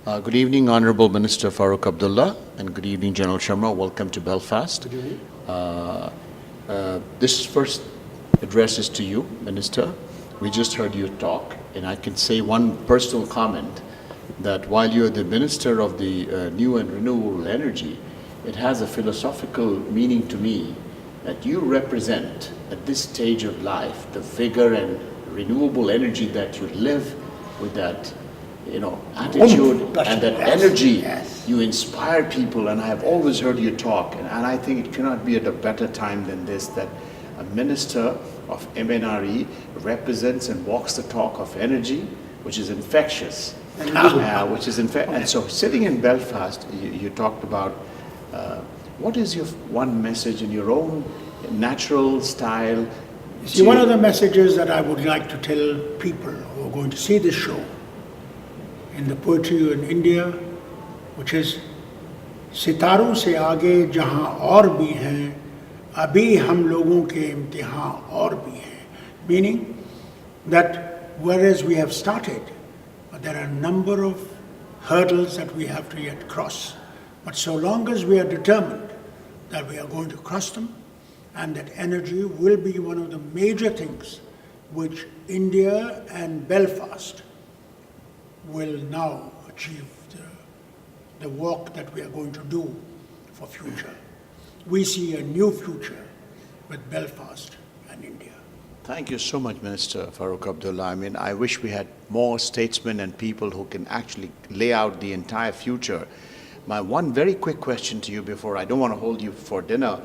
Good evening, Honorable Minister Farooq Abdullah, and good evening, General Sharma. Welcome to Belfast. Good evening. This first address is to you, Minister. We just heard you talk, and I can say one personal comment that while you're the Minister of the New and Renewable Energy, it has a philosophical meaning to me that you represent at this stage of life the vigor and renewable energy that you live with, that attitude and that energy. Yes. You inspire people, and I have always heard you talk, and I think it cannot be at a better time than this, that a minister of MNRE represents and walks the talk of energy, which is infectious. And so sitting in Belfast, you talked about what is your one message in your own natural style? See, one of the messages that I would like to tell people who are going to see this show in the poetry in India, which is सितारों से आगे जहाँ और भी हैं, अभी हम लोगों के इम्तिहान और भी हैं. Meaning that whereas we have started, but there are a number of hurdles that we have to yet cross. But so long as we are determined that we are going to cross them, and that energy will be one of the major things which India and Belfast will now achieve the work that we are going to do for future. We see a new future with Belfast and India. Thank you so much, Minister Farooq Abdullah. I mean, I wish we had more statesmen and people who can actually lay out the entire future. My one very quick question to you before, I don't want to hold you for dinner,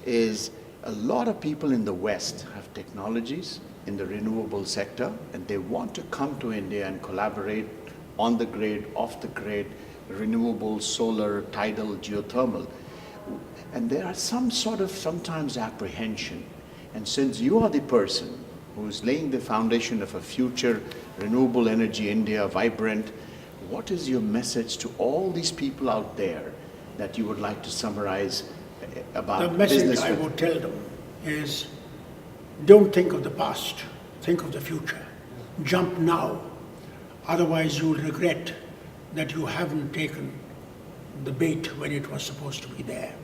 is a lot of people in the West have technologies in the renewable sector, and they want to come to India and collaborate on the grid, off the grid, renewable, solar, tidal, geothermal. And there are some sort of sometimes apprehension. And since you are the person who is laying the foundation of a future renewable energy India, vibrant, what is your message to all these people out there that you would like to summarize about the message business? I would tell them is, don't think of the past, think of the future. Jump now, otherwise you'll regret that you haven't taken the bait when it was supposed to be there.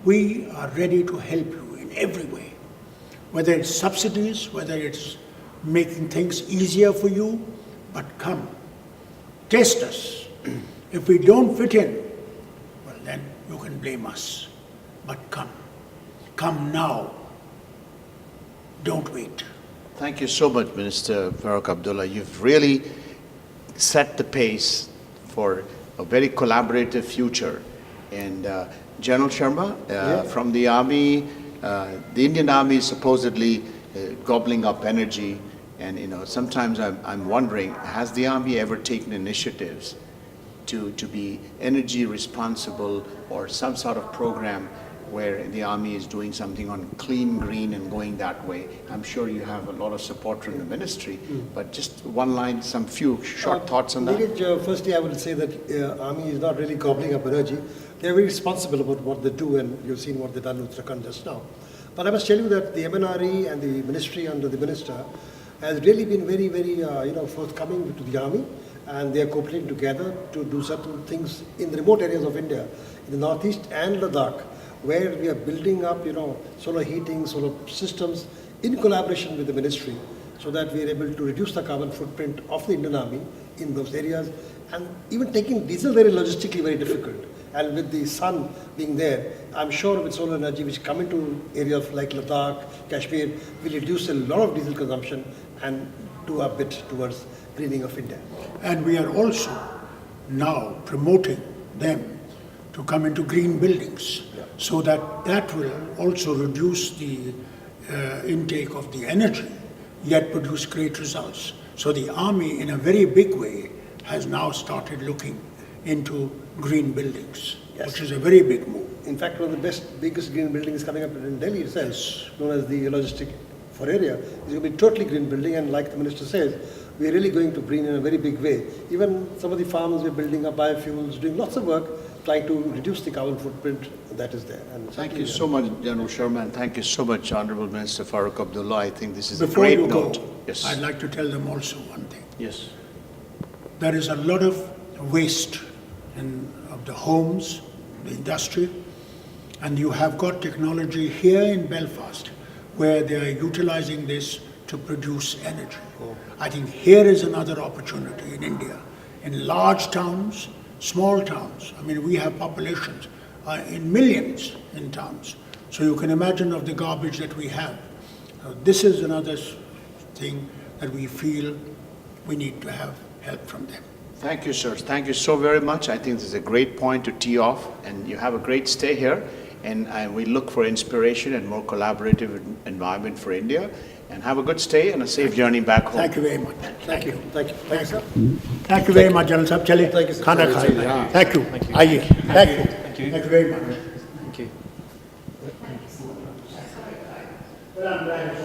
We are ready to help you in every way, whether it's subsidies, whether it's making things easier for you, but come, test us. If we don't fit in, well then you can blame us. But come now, don't wait. Thank you so much, Minister Farooq Abdullah. You've really set the pace for a very collaborative future. And General Sharma, from the Army, the Indian Army is supposedly gobbling up energy. And sometimes I'm wondering, has the Army ever taken initiatives to be energy responsible, or some sort of program where the Army is doing something on clean, green, and going that way? I'm sure you have a lot of support from the ministry, but just one line, some few short thoughts on that. Firstly, I would say that Army is not really gobbling up energy. They're very responsible about what they do, and you've seen what they've done with Uttarakhand just now. But I must tell you that the MNRE and the ministry under the minister has really been very, very forthcoming to the Army, and they are cooperating together to do certain things in the remote areas of India, in the northeast and Ladakh, where we are building up, solar heating, solar systems in collaboration with the ministry, so that we are able to reduce the carbon footprint of the Indian Army in those areas. And even taking diesel very logistically very difficult. And with the sun being there, I'm sure with solar energy which come into areas like Ladakh, Kashmir, will reduce a lot of diesel consumption and do a bit towards greening of India. And we are also now promoting them to come into green buildings, so that will also reduce the intake of the energy, yet produce great results. So the Army, in a very big way, has now started looking into green buildings, which is a very big move. In fact, one of the biggest green buildings coming up in Delhi itself, known as the Logistic for Area, is going to be totally green building, and like the minister says, we're really going to green in a very big way. Even some of the farms we're building up biofuels, doing lots of work, trying to reduce the carbon footprint that is there. And thank you so much, General Sharma, and thank you so much, Honorable Minister Farooq Abdullah. I think this is Before a great you note. Go, yes. I'd like to tell them also one thing. Yes. There is a lot of waste of the homes, the industry, and you have got technology here in Belfast where they are utilizing this to produce energy. I think here is another opportunity in India. In large towns, small towns, I mean, we have populations in millions in towns. So you can imagine of the garbage that we have. This is another thing that we feel we need to have help from them. Thank you, sir. Thank you so very much. I think this is a great point to tee off, and you have a great stay here. And we look for inspiration and more collaborative environment for India. And have a good stay and a safe journey back home. Thank you very much. Thank you. Thank you. Thank you, sir. Thank you very much, General Sahab. Chale, Thank you, sir. खाना खाएं. Thank you. आइए. Thank you. Thank you very much. Thank you. Well, I'm glad